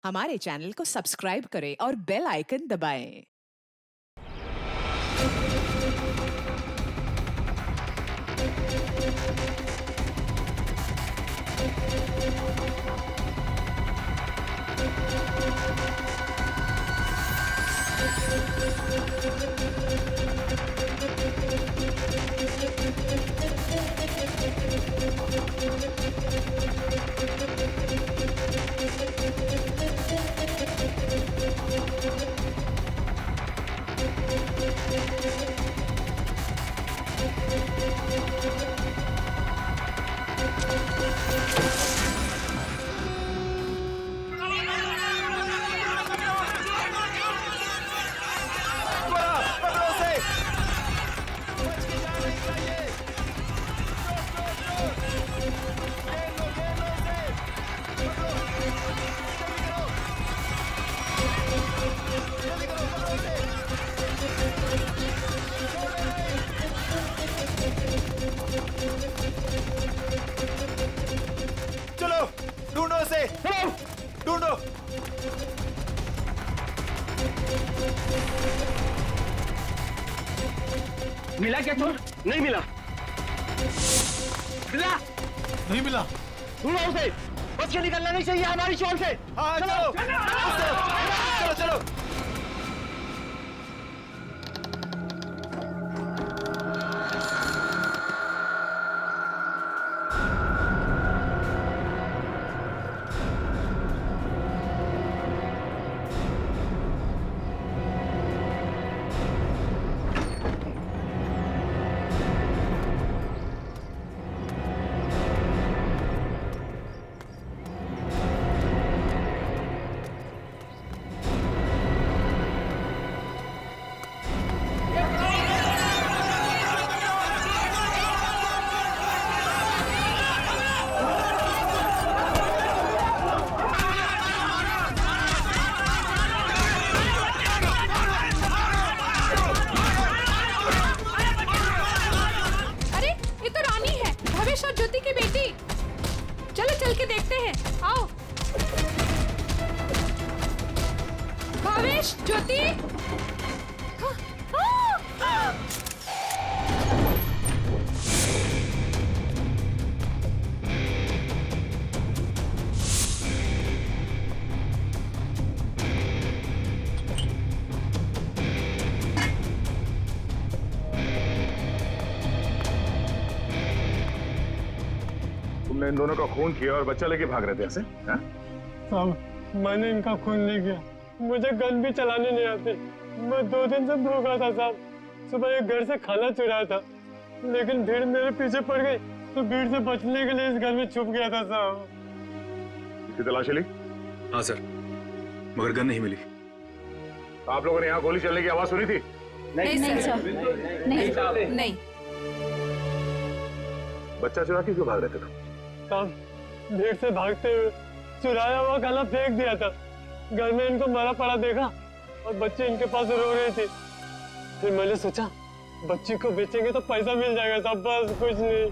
हमारे चैनल को सब्सक्राइब करें और बेल आइकन दबाएं। चलो ढूंढो उसे, ढूंढो। मिला क्या चोर? नहीं मिला। मिला? नहीं मिला। ढूंढो उसे। बच के निकलना नहीं चाहिए हमारी शॉल से। हाँ चलो चलो चलो। ज्योति की बेटी, चलो चल के देखते हैं, आओ। भावेश, ज्योति। तुमने इन दोनों का खून किया और बच्चा लेके भाग रहे थे ऐसे? साहब, मैंने इनका खून नहीं किया। मुझे गन भी चलाने नहीं आती। मैं 2 दिन से भूखा था साहब। सुबह एक घर से खाना चुराया था, लेकिन भीड़ मेरे पीछे पड़ गई, तो भीड़ से बचने के लिए इस घर में छुप गया था साहब। इसकी तलाशी ली? हाँ सर, मगर गन नहीं मिली। आप लोगों ने यहाँ गोली चलने की आवाज सुनी थी? नहीं सर, नहीं। बच्चा चुरा के क्यों भाग रहे थे तुम? साहब, भीड़ से भागते हुए चुराया हुआ खाना फेंक दिया था। घर में इनको मरा पड़ा देखा और बच्चे इनके पास रो रहे थे। फिर मैंने सोचा बच्ची को बेचेंगे तो पैसा मिल जाएगा साहब, बस कुछ नहीं।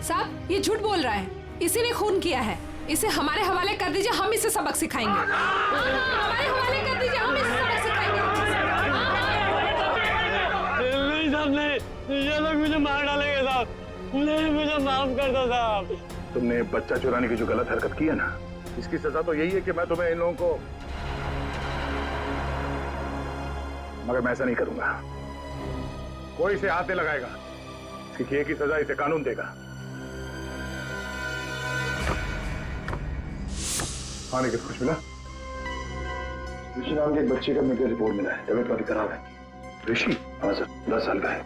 साहब, ये झूठ बोल रहा है, इसी ने खून किया है। इसे हमारे हवाले कर दीजिए, हम इसे सबक सिखाएंगे। हमारे हवाले कर दीजिए, हम इसे सबक सिखाएंगे। नहीं साहब, नहीं, ये लोग मुझे मार डालेंगे साहब। नहीं, मुझे माफ कर दो साहब। तुमने बच्चा चुराने की जो गलत हरकत की है ना, इसकी सजा तो यही है कि मैं तुम्हें इन लोगों को, मगर मैं ऐसा नहीं करूंगा। कोई इसे हाथ नहीं लगाएगा। इसकी एक ही सजा इसे कानून देगा। हाँ, लेकिन कुछ मिला? ऋषि नाम के एक बच्चे का मेडिकल रिपोर्ट मिला है, तबीयत काफी खराब है। ऋषि? हाँ सर, 10 साल का है।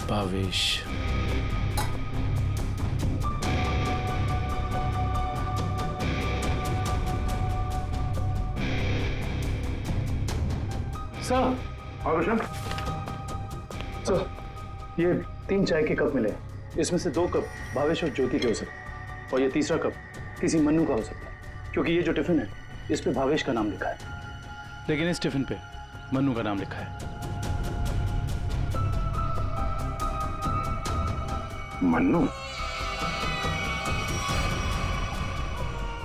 भावेश, सर। हाँ रोशन। सर, ये 3 चाय के कप मिले, इसमें से 2 कप भावेश और ज्योति के हो सकते और ये तीसरा कप किसी मन्नू का हो सकता है, क्योंकि ये जो टिफिन है इस पे भावेश का नाम लिखा है, लेकिन इस टिफिन पे मन्नू का नाम लिखा है। मन्नू?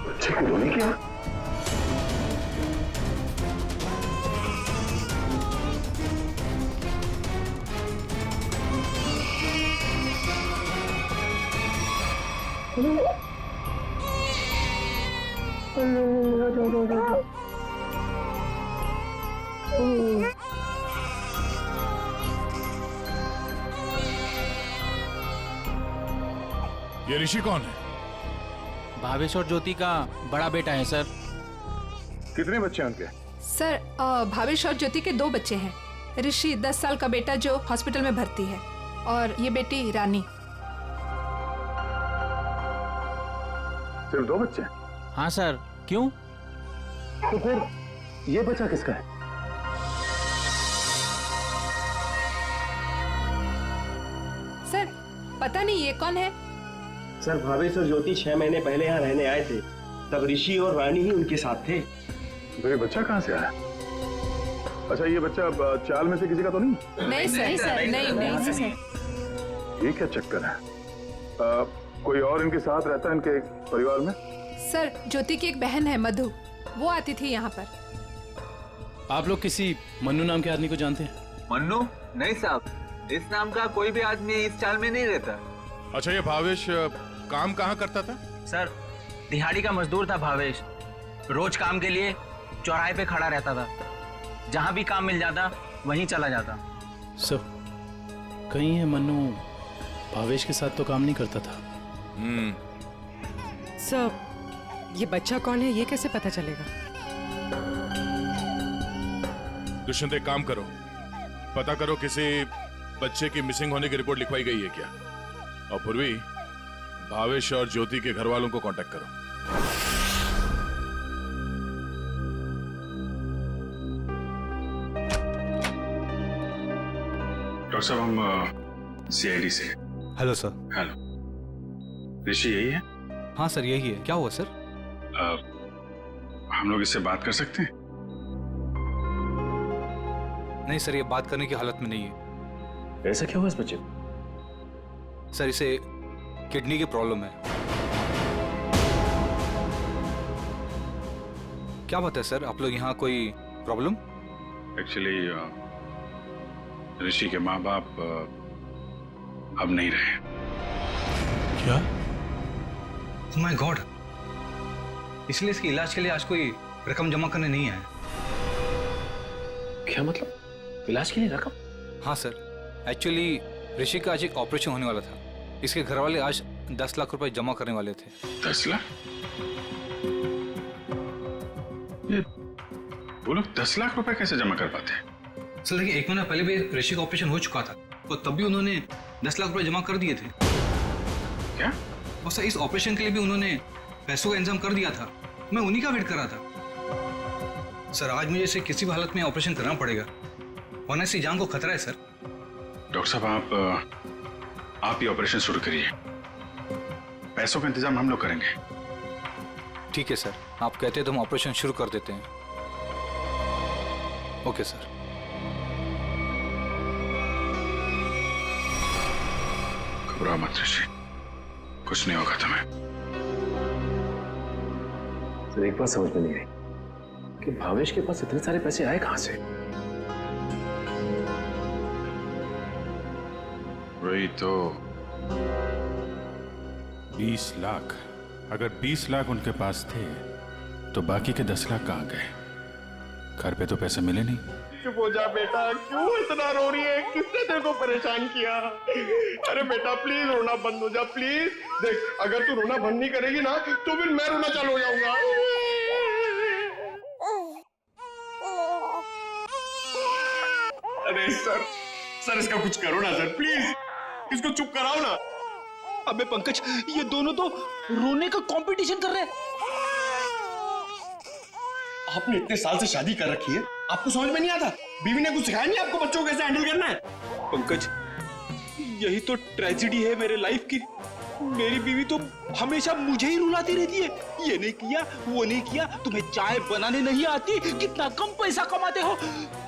बच्चे को रोने क्या? ये ऋषि कौन है? भावेश और ज्योति का बड़ा बेटा है सर। कितने बच्चे हैं उनके? सर भावेश और ज्योति के 2 बच्चे हैं। ऋषि 10 साल का बेटा जो हॉस्पिटल में भर्ती है, और ये बेटी रानी। सिर्फ 2 बच्चे? हाँ सर, क्यों? तो फिर ये बच्चा किसका है? सर पता नहीं ये कौन है। सर भावेश और ज्योति 6 महीने पहले यहाँ रहने आए थे, तब ऋषि और रानी ही उनके साथ थे। तो ये बच्चा कहाँ से आया? अच्छा, ये बच्चा चाल में से किसी का तो नहीं? नहीं सर, नहीं सर। ये क्या चक्कर है? कोई और इनके साथ रहता है इनके परिवार में? सर ज्योति की एक बहन है मधु, वो आती थी यहाँ पर। आप लोग किसी मन्नू नाम के आदमी को जानते हैं? मन्नू? नहीं साहब, इस नाम का कोई भी आदमी इस चाल में नहीं रहता। अच्छा, ये भावेश काम कहाँ करता था? सर दिहाड़ी का मजदूर था भावेश। रोज काम के लिए चौराहे पे खड़ा रहता था, जहाँ भी काम मिल जाता वहीं चला जाता। सर, कहीं है मन्नू भावेश के साथ तो काम नहीं करता था। सर, ये बच्चा कौन है ये कैसे पता चलेगा? दुष्यंत, एक काम करो, पता करो किसी बच्चे की मिसिंग होने की रिपोर्ट लिखवाई गई है क्या, और पूर्वी भावेश और ज्योति के घर वालों को कांटेक्ट करो। डॉक्टर साहब, हम सीआईडी से। Hello sir. हेलो, ऋषि यही है? हाँ सर, यही है। क्या हुआ सर? हम लोग इससे बात कर सकते हैं? नहीं सर, ये बात करने की हालत में नहीं है। ऐसा क्या हुआ इस बच्चे को? सर, इसे किडनी की प्रॉब्लम है। क्या बात है सर, आप लोग यहाँ कोई प्रॉब्लम? एक्चुअली ऋषि के माँ बाप अब नहीं रहे। क्या? ओह माय गॉड, इसलिए इसके इलाज के लिए आज कोई रकम जमा करने नहीं आया। क्या मतलब? इलाज के लिए रकम? हाँ सर, एक्चुअली ऋषि का आज एक ऑपरेशन होने वाला था। इसके घर वाले आज 10 लाख रुपए जमा करने वाले थे। 10 लाख? ये वो लोग 10 लाख रुपए कैसे जमा कर पाते हैं? सर देखिए, 1 महीना पहले भी ऋषि का ऑपरेशन हो चुका था और तब भी उन्होंने 10 लाख रुपए जमा कर दिए थे। क्या? और सर, इस ऑपरेशन के लिए भी उन्होंने पैसों का इंतजाम कर दिया था। मैं उन्हीं का वेट कर रहा था। सर, आज मुझे इसे किसी भी हालत में ऑपरेशन करना पड़ेगा, वरना इसकी जान को खतरा है सर। डॉक्टर साहब, आप ये ऑपरेशन शुरू करिए, पैसों का इंतजाम हम लोग करेंगे। ठीक है सर, आप कहते हैं तो हम ऑपरेशन शुरू कर देते हैं। Okay sir. घबराओ मत ऋषि, कुछ नहीं होगा तुम्हें। सर, एक बात समझ में नहीं आई कि भावेश के पास इतने सारे पैसे आए कहां से? वही तो 20 लाख। अगर 20 लाख उनके पास थे तो बाकी के 10 लाख कहाँ गए? घर पे तो पैसे मिले नहीं। चुप हो जा बेटा, क्यों इतना रो रही है? किसने तेरे को परेशान किया? अरे बेटा प्लीज रोना बंद हो जा, प्लीज। देख, अगर तू रोना बंद नहीं करेगी ना तो फिर मैं रोना चालू हो जाऊंगा। अरे सर इसका कुछ करो ना सर, प्लीज इसको चुप कराओ ना। अबे पंकज, ये दोनों तो रोने का कंपटीशन कर रहे हैं। आपने इतने साल से शादी कर रखी है, आपको समझ में नहीं आता? बीवी ने कुछ सिखाया नहीं आपको बच्चों को कैसे हैंडल करना है? पंकज, यही तो ट्रेजेडी है मेरे लाइफ की। मेरी बीवी तो हमेशा मुझे ही रुलाती रहती है, ये नहीं किया, वो नहीं किया, तुम्हें चाय बनाने नहीं आती, कितना कम पैसा कमाते हो,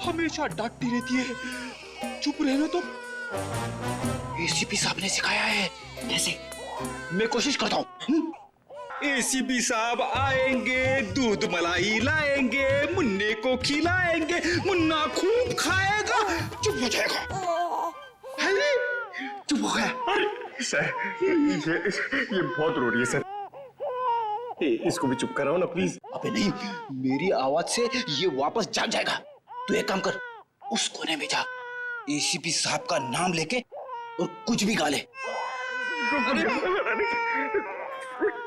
हमेशा डांटती रहती है। चुप रहना तो। एसीपी साहब ने सिखाया है कैसे, मैं कोशिश करता हूँ। एसीपी साहब आएंगे, दूध मलाई लाएंगे, मुन्ने को खिलाएंगे, मुन्ना खूब खाएगा, चुप हो जाएगा। अरे चुप हो गया। सर ये बहुत रो रही है सर, इसको भी चुप कराओ ना प्लीज। अबे नहीं, मेरी आवाज से ये वापस जाग जाएगा। तू एक काम कर, उस कोने में जा, एसीपी साहब का नाम लेके और कुछ भी गा ले।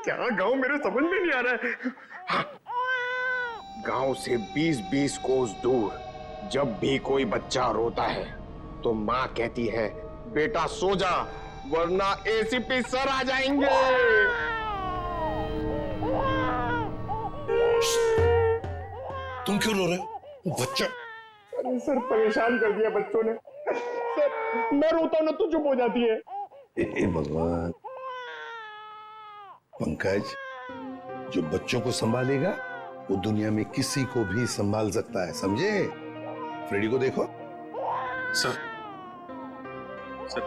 क्या गाँव, मेरे समझ में नहीं आ रहा है। गांव से 20-20 कोस दूर जब भी कोई बच्चा रोता है तो माँ कहती है बेटा सो जा वरना एसीपी सर आ जाएंगे। तुम क्यों रो रहे हो? बच्चा। अरे सर परेशान कर दिया बच्चों ने। सर मैं रोता हूं ना तो चुप हो जाती है। हे भगवान। पंकज, जो बच्चों को संभालेगा वो दुनिया में किसी को भी संभाल सकता है, समझे? फ्रेडी को देखो। सर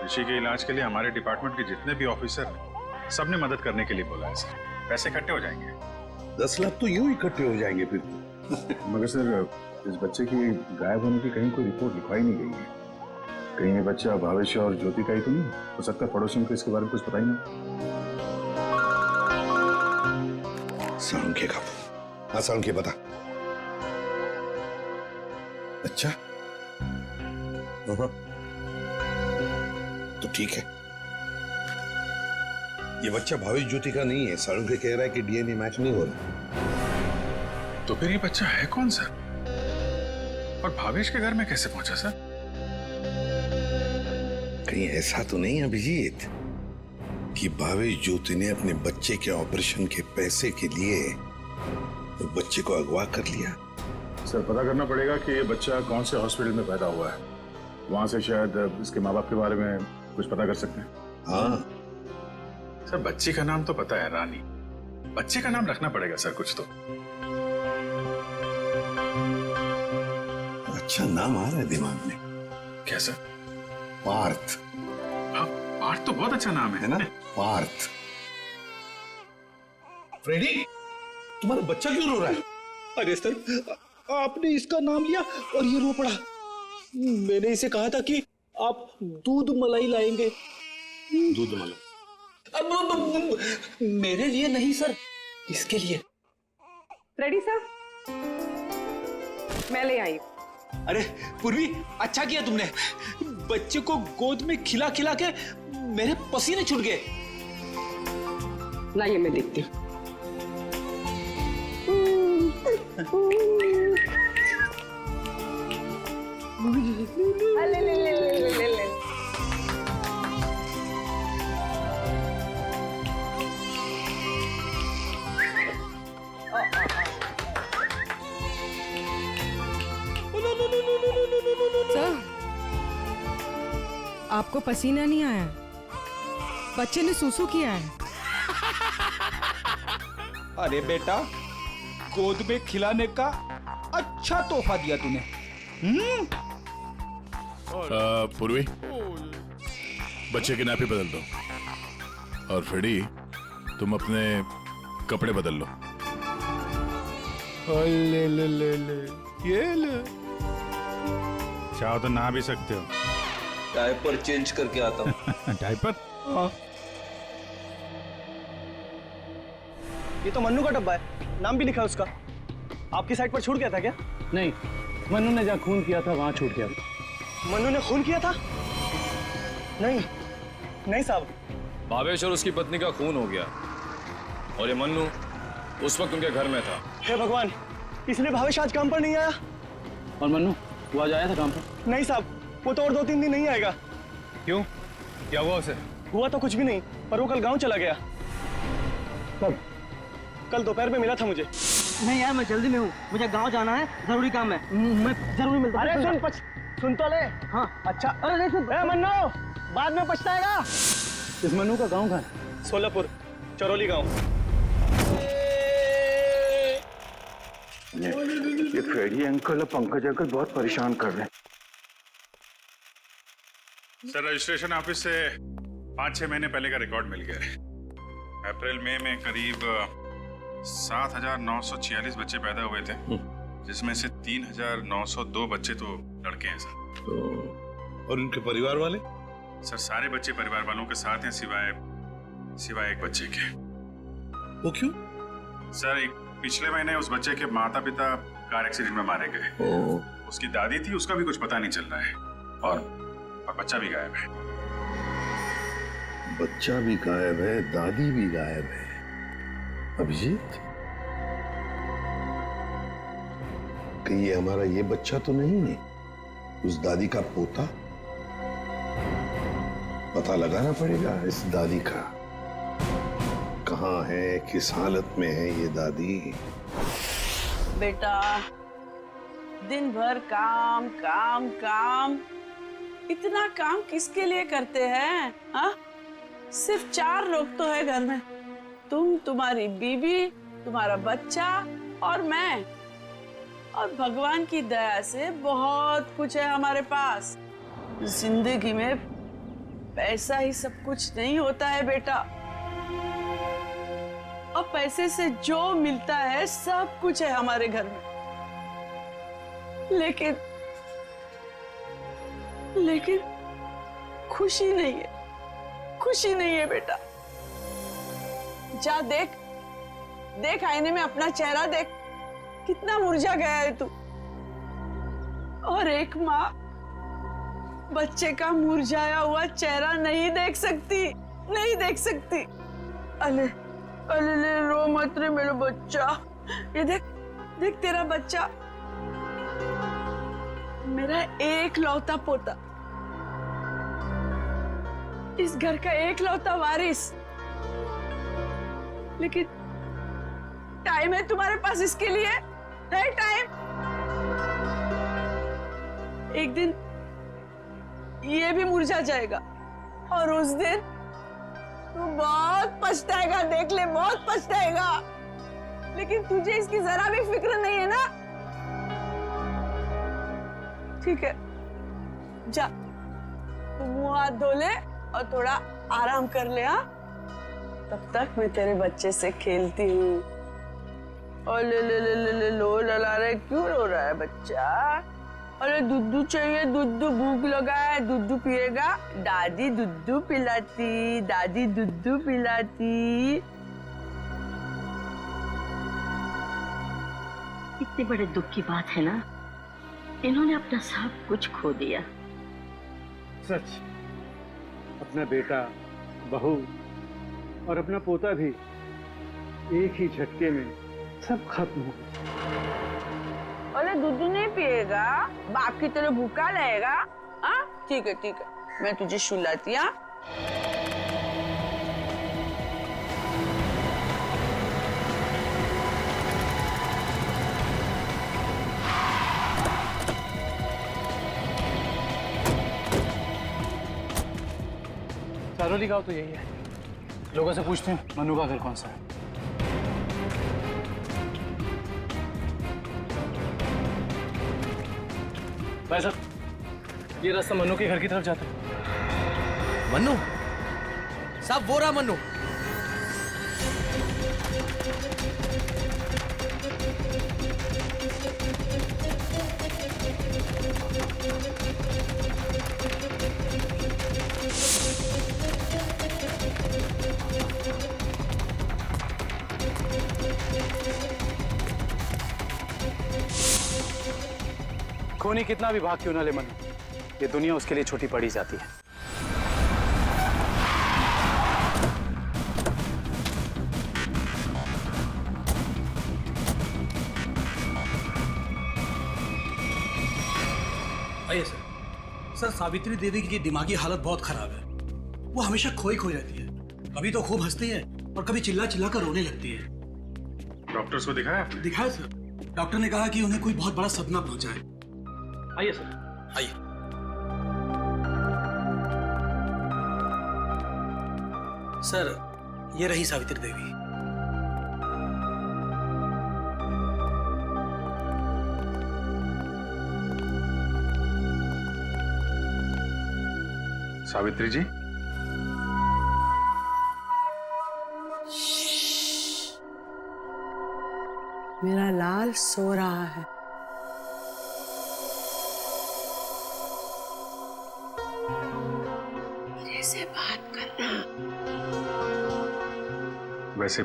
ऋषि के इलाज के लिए हमारे डिपार्टमेंट के जितने भी ऑफिसर हैं, सबने मदद करने के लिए बोला है सर। पैसे इकट्ठे हो जाएंगे। 10 लाख तो यूं इकट्ठे हो जाएंगे फिर। मगर सर इस बच्चे की गायब होने की कहीं कोई रिपोर्ट लिखवाई नहीं गई है। कहीं ये बच्चा भावेश और ज्योति का ही तो नहीं हो सकता? पड़ोसियों को इसके बारे में कुछ पता ही नहीं। सालुंखे का। हाँ सालुंखे बता। अच्छा तो ठीक है, ये बच्चा भावेश ज्योति का नहीं है। सालुंखे कह रहा है कि डीएनए मैच नहीं हो रहा। तो फिर ये बच्चा है कौन सर? और भावेश के घर में कैसे पहुंचा सर? कहीं ऐसा तो नहीं अभिजीत कि भावेश ज्योति ने अपने बच्चे के ऑपरेशन के पैसे के लिए तो बच्चे को अगवा कर लिया? सर पता करना पड़ेगा कि ये बच्चा कौन से हॉस्पिटल में पैदा हुआ है, वहां से शायद इसके माँ बाप के बारे में कुछ पता कर सकते हैं। हाँ सर बच्ची का नाम तो पता है रानी, बच्चे का नाम रखना पड़ेगा सर कुछ तो। अच्छा नाम आ रहा है दिमाग में। क्या सर? पार्थ। हाँ पार्थ तो बहुत अच्छा नाम है ना? पार्थ। फ्रेडी, तुम्हारा बच्चा क्यों रो रहा है? अरे सर, आपने इसका नाम लिया और ये रो पड़ा। मैंने इसे कहा था कि आप दूध मलाई लाएंगे। दूध मलाई? अब मेरे लिए नहीं सर, इसके लिए। रेडी सर, मैं ले आई। अरे पूर्वी, अच्छा किया तुमने, बच्चे को गोद में खिला खिला के मेरे पसीने छूट गए। लाइए मैं देखती हूँ। आपको पसीना नहीं आया? बच्चे ने सूसू किया है। अरे बेटा, गोद में खिलाने का अच्छा तोहफा दिया तूने। पूर्वी बच्चे की नापी बदल दो और फ्रेडी तुम अपने कपड़े बदल लो। ले ले ले ले ये ले, चाहो तो नहा भी सकते हो। डायपर चेंज करके आता हूँ। डायपर? हाँ। ये तो मन्नू का डब्बा है, नाम भी लिखा है उसका। आपकी साइड पर छूट गया था क्या? नहीं, मन्नू ने जहाँ खून किया था वहां छूट गया। मन्नू ने खून किया था? नहीं नहीं साहब। भावेश और उसकी पत्नी का खून हो गया और ये मन्नू उस वक्त उनके घर में था। हे भगवान, इसलिए भावेश आज काम पर नहीं आया। और मन्नू वो आज आया था काम पर? नहीं साहब, वो तो और 2-3 दिन नहीं आएगा। क्यों, क्या हुआ उसे? हुआ तो कुछ भी नहीं, पर वो कल गांव चला गया। कब? कल दोपहर में मिला था मुझे। नहीं यार, मैं जल्दी में हूँ, मुझे गांव जाना है, जरूरी काम है, मैं जरूरी मिलता हूँ। अरे सुन तो ले। हाँ अच्छा, अरे नहीं सुन, मन्नू बाद में पछताएगा। इस मन्नू का गांव कहाँ है? सोलापुर, चरौली गांव। ये फ्रेडी अंकल और पंकज अंकल बहुत परेशान कर रहे हैं। सर रजिस्ट्रेशन ऑफिस से 5-6 महीने पहले का रिकॉर्ड मिल गया है। अप्रैल मई में करीब 7,946 बच्चे पैदा हुए थे, जिसमें से 3,902 बच्चे तो लड़के हैं सर। तो और उनके परिवार वाले? सर सारे बच्चे परिवार वालों के साथ हैं सिवाय एक बच्चे के। वो क्यों? सर एक पिछले महीने उस बच्चे के माता पिता कार एक्सीडेंट में मारे गए। उसकी दादी थी, उसका भी कुछ पता नहीं चल रहा है, और बच्चा भी गायब है। बच्चा भी गायब है, दादी भी गायब है। अभिजीत, कहीं ये हमारा ये बच्चा तो नहीं है? उस दादी का पोता? पता लगाना पड़ेगा इस दादी का, कहाँ है, किस हालत में है ये दादी। बेटा दिन भर काम काम काम, इतना काम किसके लिए करते हैं? हाँ, सिर्फ 4 लोग तो है घर में, तुम, तुम्हारी बीवी, तुम्हारा बच्चा और मैं। और भगवान की दया से बहुत कुछ है हमारे पास। जिंदगी में पैसा ही सब कुछ नहीं होता है बेटा, और पैसे से जो मिलता है सब कुछ है हमारे घर में। लेकिन खुशी नहीं है, खुशी नहीं है बेटा। जा देख आईने में अपना चेहरा देख, कितना मुरझा गया है तू। और एक माँ बच्चे का मुरझाया हुआ चेहरा नहीं देख सकती। अले रो मत रे मेरा बच्चा। ये देख तेरा बच्चा, मेरा एक लौता पोता, इस घर का एक लौता वारिस। लेकिन टाइम है तुम्हारे पास इसके लिए? है टाइम? एक दिन ये भी मुरझा जाएगा, और उस दिन तू बहुत पछताएगा, देख ले, बहुत पछताएगा। लेकिन तुझे इसकी जरा भी फिक्र नहीं है ना? ठीक है, जा तू मुंह हाथ धो ले और थोड़ा आराम कर ले। हाँ, तब तक मैं तेरे बच्चे से खेलती हूँ। और ले लो लला रहे, क्यों रो रहा है बच्चा? अरे दूध चाहिए, दूध, भूख लगा है, दूध पिएगा? दादी दूध पिलाती, दादी दूध पिलाती। इतने बड़े दुख की बात है ना, इन्होंने अपना सब कुछ खो दिया। सच, अपना बेटा, बहू और अपना पोता भी एक ही झटके में सब खत्म हो गया। अरे दूध नहीं पिएगा? बाप की तरह भूखा रहेगा? हाँ ठीक है, मैं तुझे सुलाती। हाँ चरौली गांव तो यही है। लोगों से पूछते हैं मन्नू का घर कौन सा है। भाई साहब, ये रास्ता मन्नू के घर की तरफ जाता है। मन्नू साहब, वो रहा मन्नू। खूनी कितना भी भाग क्यों ना ले मन्नू, ये दुनिया उसके लिए छोटी पड़ी जाती है। आइए सर, सावित्री देवी की दिमागी हालत बहुत खराब है। वो हमेशा खोई रहती है, कभी तो खूब हंसती है और कभी चिल्ला चिल्ला कर रोने लगती है। डॉक्टर्स को दिखाया आपने? दिखाया सर। डॉक्टर ने कहा कि उन्हें कोई बहुत बड़ा सदमा पहुंचा है। आइए सर, आइए। सर, ये रही सावित्री देवी। सावित्री जी, मेरा लाल सो रहा है। मेरे से बात करना। वैसे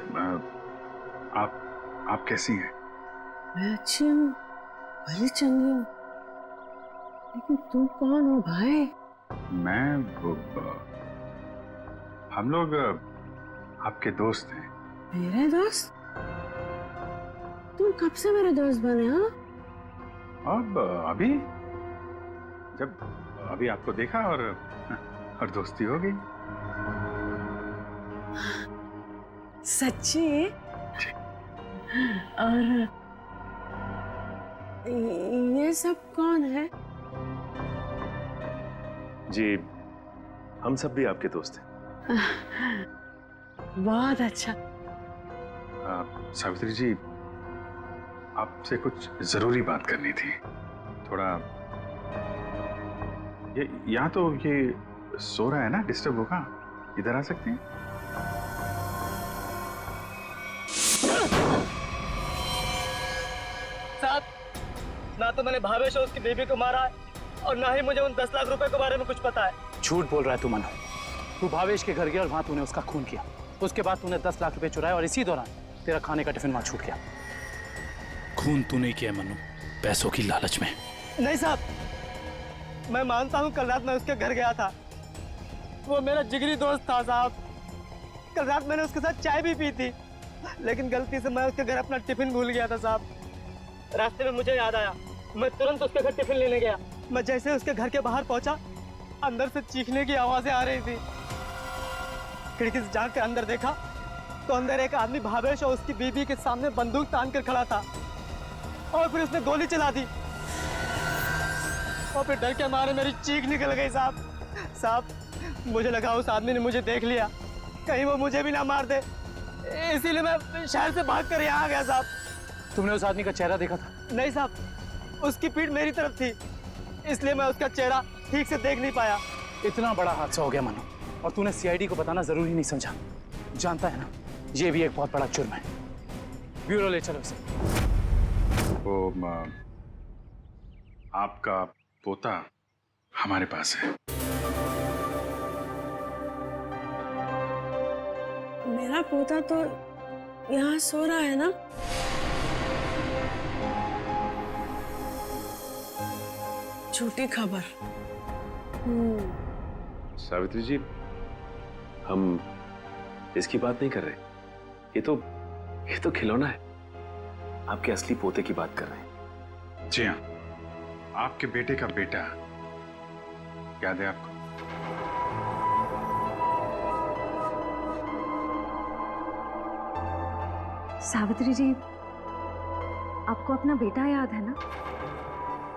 आप कैसी हैं? मैं अच्छी हूँ, भली चंगी हूँ, लेकिन तुम कौन हो भाई? हम लोग आपके दोस्त हैं। मेरे दोस्त? तुम कब से मेरे दोस्त बने? हाँ, अब अभी आपको देखा और दोस्ती हो गई। सच्ची? और ये सब कौन है? जी, हम सब भी आपके दोस्त हैं। बहुत अच्छा। सावित्री जी, आपसे कुछ जरूरी बात करनी थी। थोड़ा ये यहाँ तो ये सो रहा है ना, डिस्टर्ब होगा, इधर आ सकते हैं? साहब, ना तो मैंने भावेश और उसकी बेबी को मारा है और ना ही मुझे उन 10 लाख रुपए के बारे में कुछ पता है। झूठ बोल रहा है तू मनु। तू भावेश के घर गया और वहां तूने उसका खून किया। उसके बाद तूने 10 लाख रुपए चुराए और इसी दौरान तेरा खाने का टिफिन वहां छूट गया। खून तू नहीं किया मनु, पैसों की लालच में। नहीं साहब, मैं मानता हूँ कल रात मैं उसके घर गया था। वो मेरा जिगरी दोस्त था साहब। कल रात मैंने उसके साथ चाय भी पी थी, लेकिन गलती से मैं उसके घर अपना टिफिन भूल गया था साहब। रास्ते में मुझे याद आया, मैं तुरंत उसके घर टिफिन लेने गया। मैं जैसे उसके घर के बाहर पहुंचा, अंदर से चीखने की आवाजें आ रही थी। खिड़की से झांक के अंदर देखा तो अंदर एक आदमी भावेश और उसकी बीबी के सामने बंदूक तान कर खड़ा था और फिर उसने गोली चला दी और फिर डर के मारे मेरी चीख निकल गई साहब। मुझे लगा उस आदमी ने मुझे देख लिया, कहीं वो मुझे भी ना मार दे, इसीलिए मैं शहर से भाग कर यहाँ आ गया साहब। तुमने उस आदमी का चेहरा देखा था? नहीं साहब, उसकी पीठ मेरी तरफ थी, इसलिए मैं उसका चेहरा ठीक से देख नहीं पाया। इतना बड़ा हादसा हो गया मनु, और तूने सीआईडी को बताना जरूरी नहीं समझा। जानता है ना, ये भी एक बहुत बड़ा जुर्म है। ब्यूरो ले चलो इसे। वो आपका पोता हमारे पास है। मेरा पोता तो यहाँ सो रहा है ना? झूठी खबर। सावित्री जी, हम इसकी बात नहीं कर रहे। ये तो खिलौना है। आपके असली पोते की बात कर रहे हैं। जी हाँ, आपके बेटे का बेटा। याद है आपको? सावित्री जी, आपको अपना बेटा याद है ना?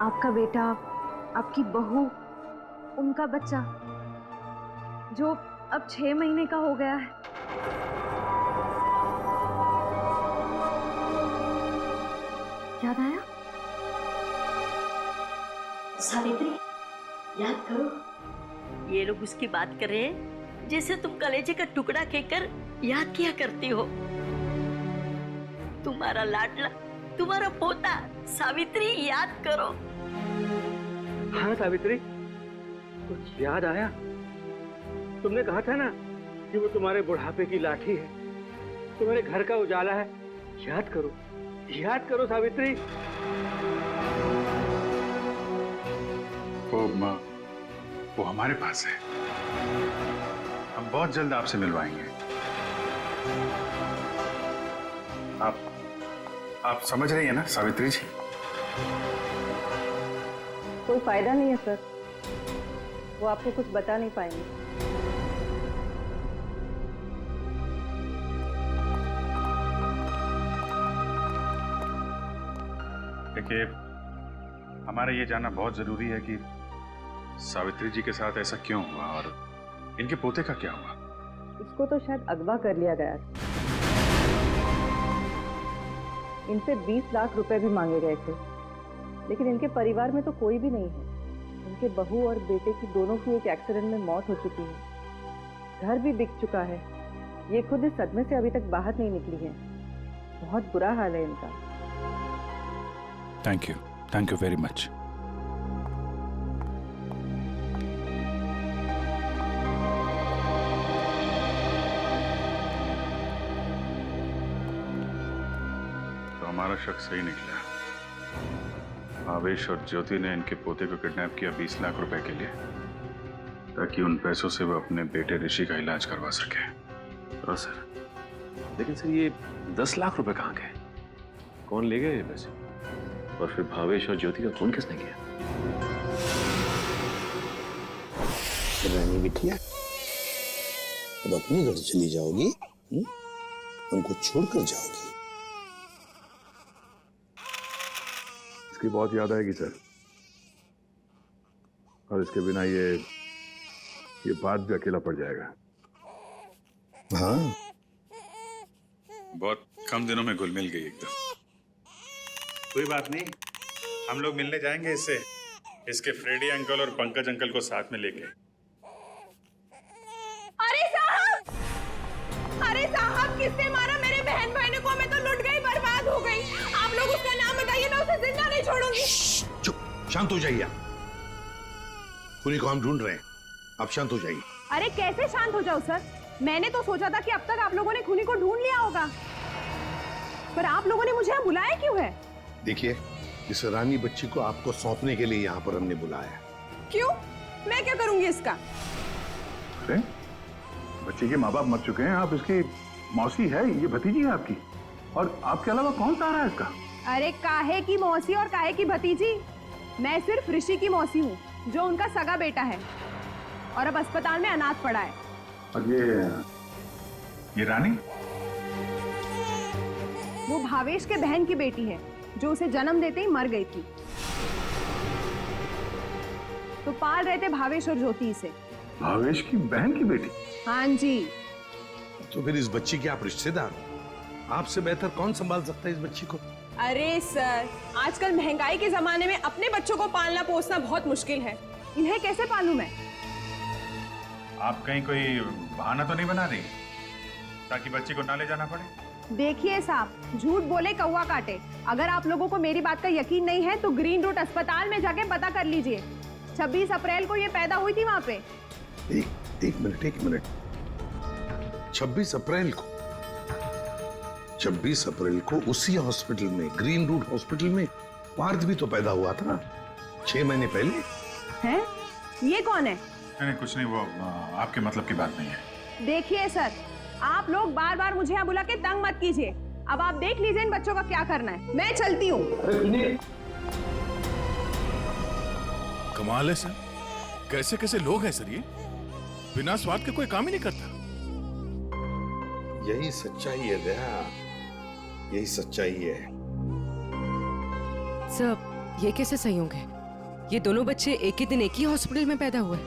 आपका बेटा, आपकी बहू, उनका बच्चा जो अब 6 महीने का हो गया है। याद आया? सावित्री, याद करो। ये लोग उसकी बात कर रहे हैं जैसे तुम कलेजे का टुकड़ा कहकर याद किया करती हो। तुम्हारा लाडला, तुम्हारा पोता सावित्री, याद करो। हाँ सावित्री, कुछ याद आया? तुमने कहा था ना कि वो तुम्हारे बुढ़ापे की लाठी है, तुम्हारे घर का उजाला है। याद करो, याद करो सावित्री। वो हमारे पास है। हम बहुत जल्द आपसे मिलवाएंगे। आप समझ रही है ना सावित्री जी? कोई फायदा नहीं है सर, वो आपको कुछ बता नहीं पाएंगे। देखिए, हमारा ये जानना बहुत जरूरी है कि सावित्री जी के साथ ऐसा क्यों हुआ और इनके पोते का क्या हुआ। इसको तो शायद अगवा कर लिया गया। इनसे 20 लाख रुपए भी मांगे गए थे, लेकिन इनके परिवार में तो कोई भी नहीं है। इनके बहू और बेटे की दोनों की एक एक्सीडेंट में मौत हो चुकी है। घर भी बिक चुका है। ये खुद इस सदमे से अभी तक बाहर नहीं निकली है। बहुत बुरा हाल है इनका। Thank you very much. तो हमारा शक सही निकला। भावेश और ज्योति ने इनके पोते को किडनैप किया 20 लाख रुपए के लिए, ताकि उन पैसों से वो अपने बेटे ऋषि का इलाज करवा सके। हाँ सर, लेकिन सर ये 10 लाख रुपए कहाँ गए? कौन ले गए ये पैसे? और फिर भावेश और ज्योति का खून किसने किया? रानी बिटिया, अब अपने घर चली जाओगी? हमको छोड़कर जाओगी? इसकी बहुत याद आएगी सर, और इसके बिना ये बात भी अकेला पड़ जाएगा। हाँ, बहुत कम दिनों में घुल मिल गई एकदम। कोई बात नहीं, हम लोग मिलने जाएंगे इससे, इसके फ्रेडी अंकल और पंकज अंकल को साथ में लेके। अरे साहब, किसने मारा मेरे बहन भाई को? मैं तो लुट गई, बर्बाद हो गई। आप लोग उसका नाम बताइए, मैं उसे जिंदा नहीं छोड़ूंगी। चुप, शांत हो जाइए। खूनी को हम ढूंढ रहे हैं, आप शांत हो जाइए। अरे कैसे शांत हो जाओ सर? मैंने तो सोचा था कि अब तक आप लोगों ने खूनी को ढूंढ लिया होगा, पर आप लोगों ने मुझे यहाँ बुलाया क्यों है? देखिए, इस रानी बच्ची को आपको सौंपने के लिए यहाँ पर हमने बुलाया। क्यों? मैं क्या करूंगी इसका? अरे बच्चे के माँ बाप मर चुके हैं, आप इसकी मौसी है, ये भतीजी है आपकी, और आपके अलावा कौन सा आ रहा है इसका? अरे काहे की मौसी और काहे की भतीजी? मैं सिर्फ ऋषि की मौसी हूँ, जो उनका सगा बेटा है और अब अस्पताल में अनाथ पड़ा है। और ये रानी? वो भावेश के बहन की बेटी है, जो उसे जन्म देते ही मर गई थी। तो पाल रहे थे भावेश और ज्योति से। भावेश की बहन की बेटी? हाँ जी। तो फिर इस बच्ची के आप रिश्तेदार हो, आपसे बेहतर कौन संभाल सकता है इस बच्ची को? अरे सर, आजकल महंगाई के जमाने में अपने बच्चों को पालना पोसना बहुत मुश्किल है। इन्हें कैसे पालूं मैं? आप कहीं कोई बहाना तो नहीं बना रही ताकि बच्ची को ना ले जाना पड़े? देखिए साहब, झूठ बोले कौवा काटे। अगर आप लोगों को मेरी बात का यकीन नहीं है तो ग्रीन रूट अस्पताल में जाके पता कर लीजिए। 26 अप्रैल को ये पैदा हुई थी वहाँ पे। एक मिनट। 26 अप्रैल को? 26 अप्रैल को उसी हॉस्पिटल में, ग्रीन रूट हॉस्पिटल में पार्थ भी तो पैदा हुआ था 6 महीने पहले। हैं? ये कौन है? नहीं कुछ नहीं, वो आपके मतलब की बात नहीं है। देखिए सर, आप लोग बार बार मुझे यहाँ बुला के तंग मत कीजिए। अब आप देख लीजिए इन बच्चों का क्या करना है। मैं चलती हूँ। कमाल है सर, कैसे कैसे लोग हैं सर, ये बिना स्वार्थ के कोई काम ही नहीं करता। यही सच्चाई है दया, यही सच्चाई है। सब ये कैसे संयोग है? ये दोनों बच्चे एक ही दिन एक ही हॉस्पिटल में पैदा हुए।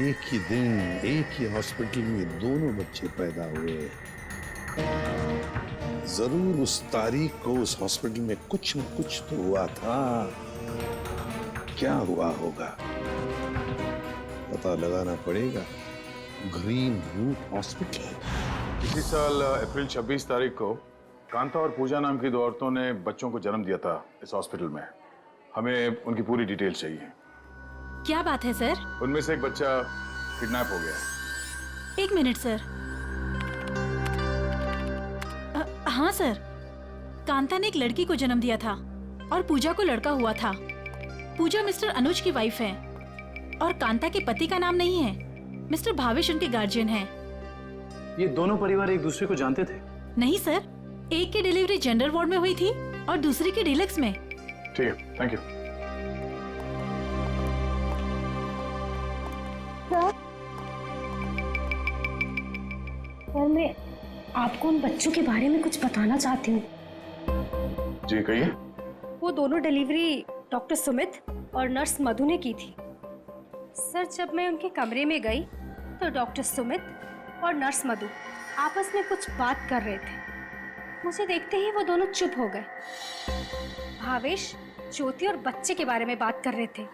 एक ही दिन एक ही हॉस्पिटल में दोनों बच्चे पैदा हुए। जरूर उस तारीख को उस हॉस्पिटल में कुछ न कुछ तो हुआ था। क्या हुआ होगा पता लगाना पड़ेगा। Green route hospital. इसी साल अप्रैल 26 तारीख को कांता और पूजा नाम की 2 औरतों ने बच्चों को जन्म दिया था इस हॉस्पिटल में। हमें उनकी पूरी डिटेल चाहिए। क्या बात है सर? उनमें से एक बच्चा किडनैप हो गया। 1 मिनट सर। हाँ सर, कांता ने एक लड़की को जन्म दिया था और पूजा को लड़का हुआ था। पूजा मिस्टर अनुज की वाइफ है और कांता के पति का नाम नहीं है। मिस्टर भावेश उनके गार्जियन हैं। ये दोनों परिवार एक दूसरे को जानते थे? नहीं सर, एक की डिलीवरी जेंडर वार्ड में हुई थी और दूसरी की डिलक्स में। ठीक है, थैंक यू। सर, मैं आपको उन बच्चों के बारे में कुछ बताना चाहती हूँ। जी कहिए। वो दोनों डिलीवरी डॉक्टर सुमित और नर्स मधु ने की थी। सर, जब मैं उनके कमरे में गई तो डॉक्टर सुमित और नर्स मधु आपस में कुछ बात कर रहे थे। मुझे देखते ही वो दोनों चुप हो गए। भावेश, ज्योति और बच्चे के बारे में बात कर रहे थे।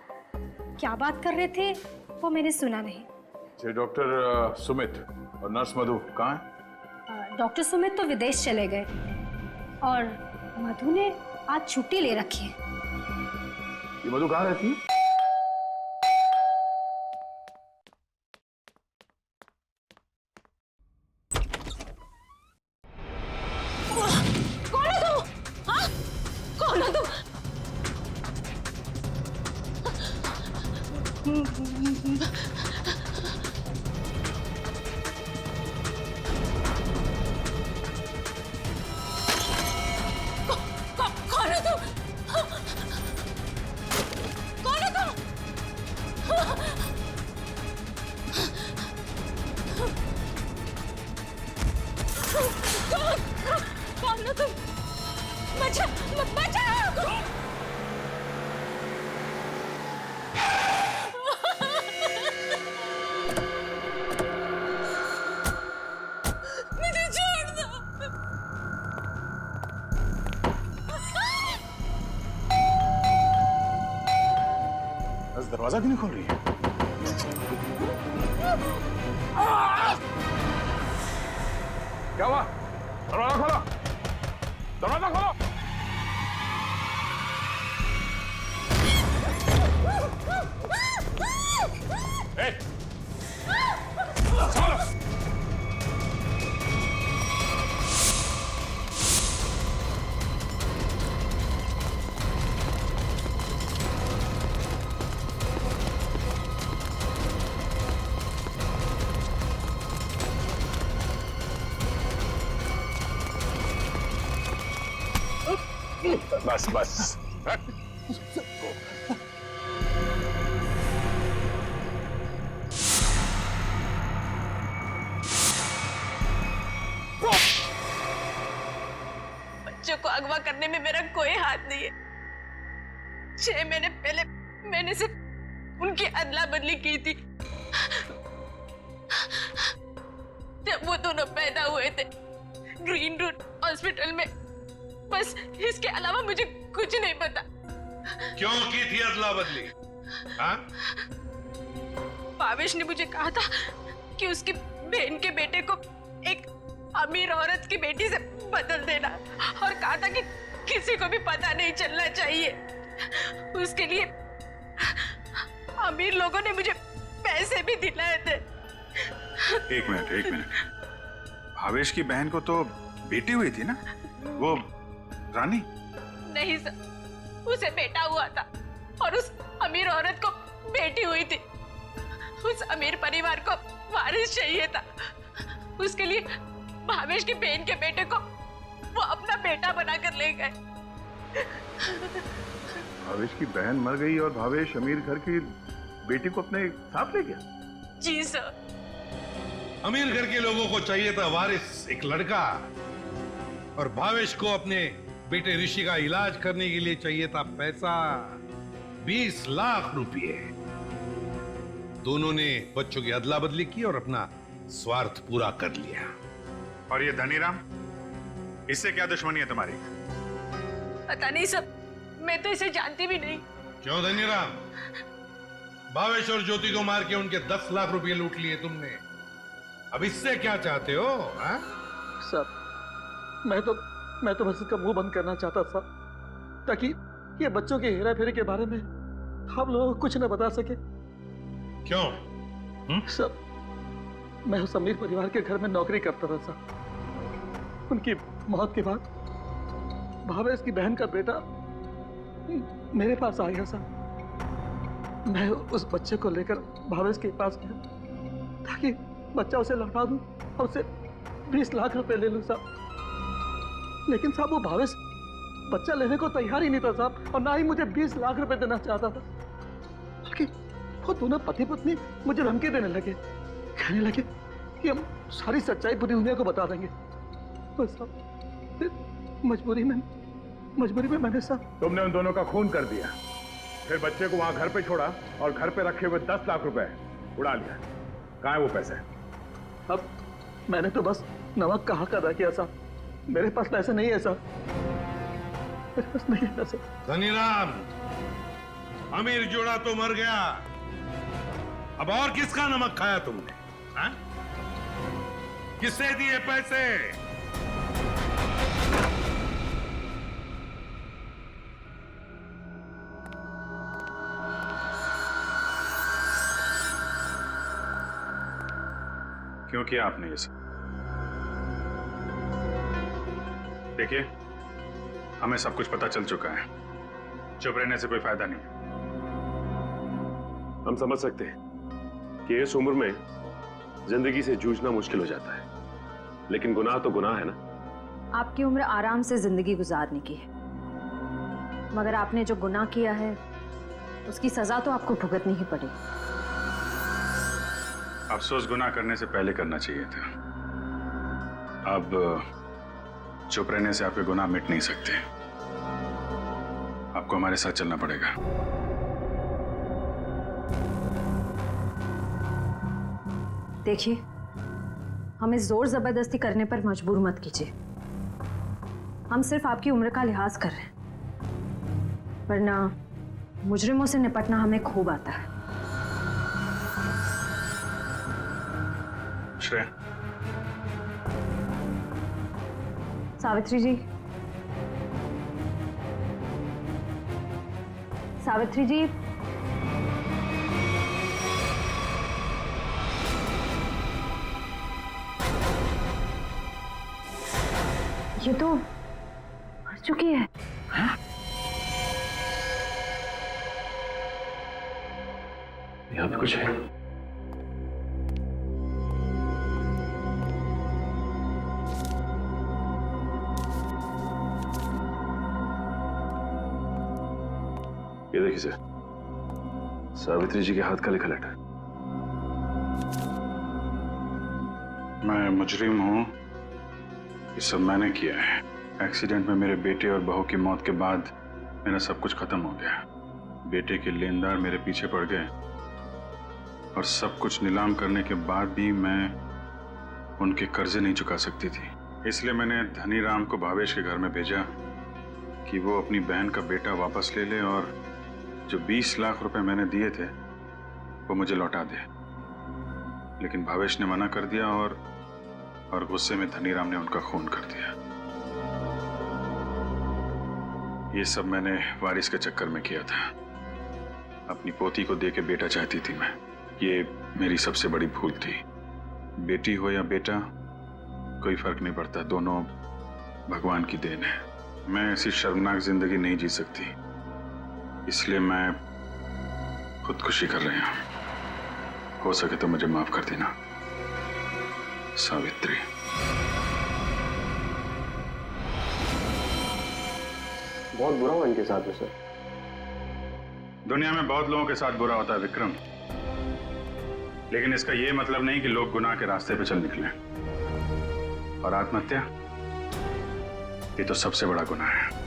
क्या बात कर रहे थे वो मैंने सुना नहीं। जी, डॉक्टर सुमित और नर्स मधु कहाँ हैं? डॉक्टर सुमित तो विदेश चले गए और मधु ने आज छुट्टी ले रखी है। ये मधु कहाँ रहती है? कौन हो तुम? हाँ? कौन हो तुम? कौन हो तुम? कौन हो तुम? कौन हो तुम? बचाओ! मुझे छोड़ दो। बस दरवाजा क्यों नहीं खोल रही है? क्या हुआ? दरवाजा खोलो! दरवाजा खोलो! बस बस। बच्चों को अगवा करने में मेरा कोई हाथ नहीं है। 6 महीने पहले मैंने सिर्फ उनकी अदला बदली की थी जब वो दोनों पैदा हुए थे ग्रीन रूट हॉस्पिटल में। बस इसके अलावा मुझे कुछ नहीं पता। क्यों की थी अदला बदली? हाँ? भावेश ने मुझे कहा था कि उसकी बहन के बेटे को एक अमीर औरत की बेटी से बदल देना और कहा था कि किसी को भी पता नहीं चलना चाहिए। उसके लिए अमीर लोगों ने मुझे पैसे भी दिलाए थे। एक मिनट। भावेश की बहन को तो बेटी हुई थी ना, वो रानी? नहीं सर, उसे बेटा हुआ था और उस अमीर औरत को बेटी हुई थी। उस अमीर परिवार को वारिस चाहिए था। उसके लिए भावेश की बहन के बेटे को वो अपना बेटा बनाकर ले गए। भावेश की बहन मर गई और भावेश अमीर घर की बेटी को अपने साथ ले गया? जी सर। अमीर घर के लोगों को चाहिए था वारिस, एक लड़का, और भावेश को अपने बेटे ऋषि का इलाज करने के लिए चाहिए था पैसा, 20 लाख रुपए। दोनों ने बच्चों की अदला बदली की और अपना स्वार्थ पूरा कर लिया। और ये धनीराम, इससे क्या दुश्मनी है तुम्हारी? पता नहीं सर, मैं तो इसे जानती भी नहीं। क्यों धनीराम? भावेश और ज्योति को मार के उनके 10 लाख रुपए लूट लिए तुमने। अब इससे क्या चाहते हो? हाँ? सर, मैं तो बस इसका मुंह बंद करना चाहता था ताकि ये बच्चों के हेरा फेरी के बारे में हम लोगों को कुछ न बता सके। क्यों? सर, मैं उस अमीर परिवार के घर में नौकरी करता था सर। उनकी मौत के बाद भावेश की बहन का बेटा मेरे पास आ गया सर। मैं उस बच्चे को लेकर भावेश के पास गया ताकि बच्चा उसे लौटा दूं और उसे 20 लाख रुपए ले लूं साहब। लेकिन साहब वो भावेश बच्चा लेने को तैयार ही नहीं था साहब, और ना ही मुझे 20 लाख रुपए देना चाहता था। बल्कि वो दोनों पति पत्नी मुझे धमकी देने लगे, कहने लगे कि हम सारी सच्चाई पूरी दुनिया को बता देंगे। बस साहब मजबूरी में मजबूरी में मैंने साहब। तुमने उन दोनों का खून कर दिया, फिर बच्चे को वहां घर पे छोड़ा और घर पे रखे हुए 10 लाख रुपए उड़ा लिया। कहाँ है वो पैसे? अब मैंने तो बस नमक का हक अदा किया साहब, मेरे पास पैसे नहीं है साहब, मेरे पास नहीं है साहब। धनीराम, अमीर जोड़ा तो मर गया, अब और किसका नमक खाया तुमने? हाँ? किससे दिए पैसे? क्यों किया आपने ये सब? देखिए, हमें सब कुछ पता चल चुका है, चुप रहने से कोई फायदा नहीं। हम समझ सकते हैं कि इस उम्र में जिंदगी से जूझना मुश्किल हो जाता है, लेकिन गुनाह तो गुनाह है ना। आपकी उम्र आराम से जिंदगी गुजारने की है, मगर आपने जो गुनाह किया है उसकी सजा तो आपको भुगतनी ही पड़ेगी। अफसोस गुनाह करने से पहले करना चाहिए था। अब चुप रहने से आपके गुनाह मिट नहीं सकते, आपको हमारे साथ चलना पड़ेगा। देखिए, हमें जोर जबरदस्ती करने पर मजबूर मत कीजिए। हम सिर्फ आपकी उम्र का लिहाज कर रहे हैं, वरना मुजरिमों से निपटना हमें खूब आता है। श्रेया, सावित्री जी, सावित्री जी, ये तो मर चुकी है। हाँ? यहाँ पे कुछ है। ये देखिए सर, सावित्री जी के हाथ का लिखा लेटर। मैं मुजरिम हूं, ये सब मैंने किया है। एक्सीडेंट में मेरे बेटे और बहू की मौत के बाद मेरा सब कुछ खत्म हो गया। बेटे के लेनदार मेरे पीछे पड़ गए और सब कुछ नीलाम करने के बाद भी मैं उनके कर्जे नहीं चुका सकती थी। इसलिए मैंने धनीराम को भावेश के घर में भेजा कि वो अपनी बहन का बेटा वापस ले ले और जो 20 लाख रुपए मैंने दिए थे वो मुझे लौटा दे। लेकिन भावेश ने मना कर दिया और गुस्से में धनीराम ने उनका खून कर दिया। ये सब मैंने वारिस के चक्कर में किया था। अपनी पोती को दे के बेटा चाहती थी मैं। ये मेरी सबसे बड़ी भूल थी। बेटी हो या बेटा, कोई फर्क नहीं पड़ता, दोनों भगवान की देन है। मैं ऐसी शर्मनाक जिंदगी नहीं जी सकती, इसलिए मैं खुदकुशी कर रही हूं। हो सके तो मुझे माफ कर देना सावित्री। बहुत बुरा हुआ इनके साथ में सर। दुनिया में बहुत लोगों के साथ बुरा होता है विक्रम, लेकिन इसका यह मतलब नहीं कि लोग गुनाह के रास्ते पे चल निकले। और आत्महत्या, ये तो सबसे बड़ा गुनाह है।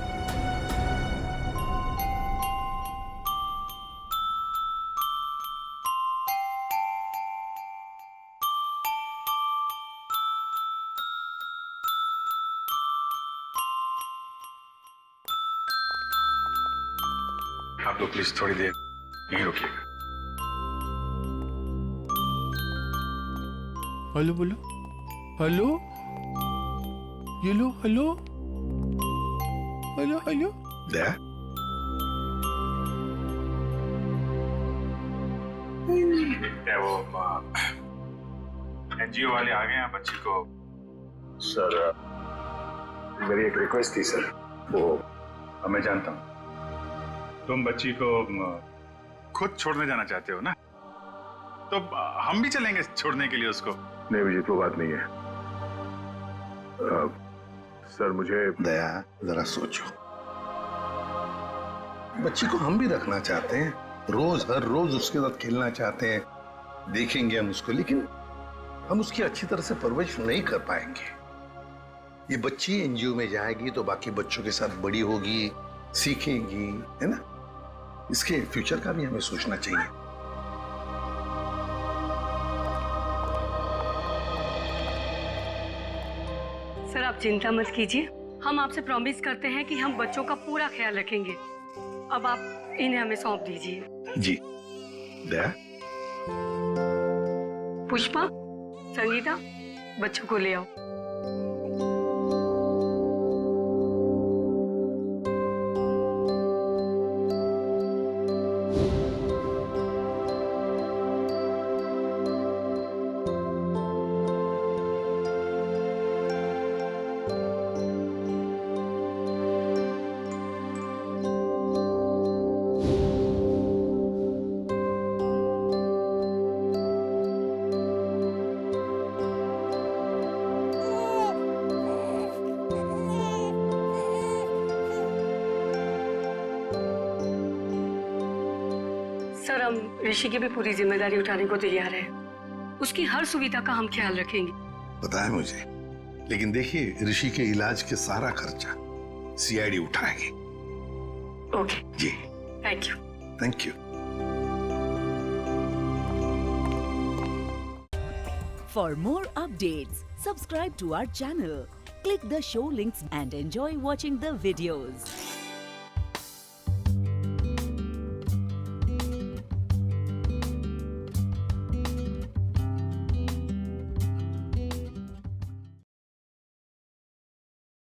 आप लोग प्लीज थोड़ी देर यहीं रुकिएगा। हेलो बोलो, हेलो, ये लो, हेलो, हेलो, हेलो। क्या वो एनजीओ वाले आ गए हैं बच्ची को? सर, मेरी एक रिक्वेस्ट थी सर। वो मैं जानता हूँ तुम बच्ची को खुद छोड़ने जाना चाहते हो ना, तो हम भी चलेंगे छोड़ने के लिए उसको। नहीं विजित, वो बात नहीं है। सर मुझे दया, जरा सोचो, बच्ची को हम भी रखना चाहते हैं, रोज हर रोज उसके साथ खेलना चाहते हैं, देखेंगे हम उसको, लेकिन हम उसकी अच्छी तरह से परवरिश नहीं कर पाएंगे। ये बच्ची एनजीओ में जाएगी तो बाकी बच्चों के साथ बड़ी होगी, सीखेगी, है ना? इसके फ्यूचर का भी हमें सोचना चाहिए। सर आप चिंता मत कीजिए, हम आपसे प्रॉमिस करते हैं कि हम बच्चों का पूरा ख्याल रखेंगे। अब आप इन्हें हमें सौंप दीजिए। जी। दया, पुष्पा, संगीता, बच्चों को ले आओ। सर हम ऋषि की भी पूरी जिम्मेदारी उठाने को तैयार है। उसकी हर सुविधा का हम ख्याल रखेंगे। पता है मुझे, लेकिन देखिए ऋषि के इलाज के सारा खर्चा सीआईडी उठाएगी। ओके जी, thank you. Thank you. For more updates, subscribe to our channel, click the show links and enjoy watching the videos.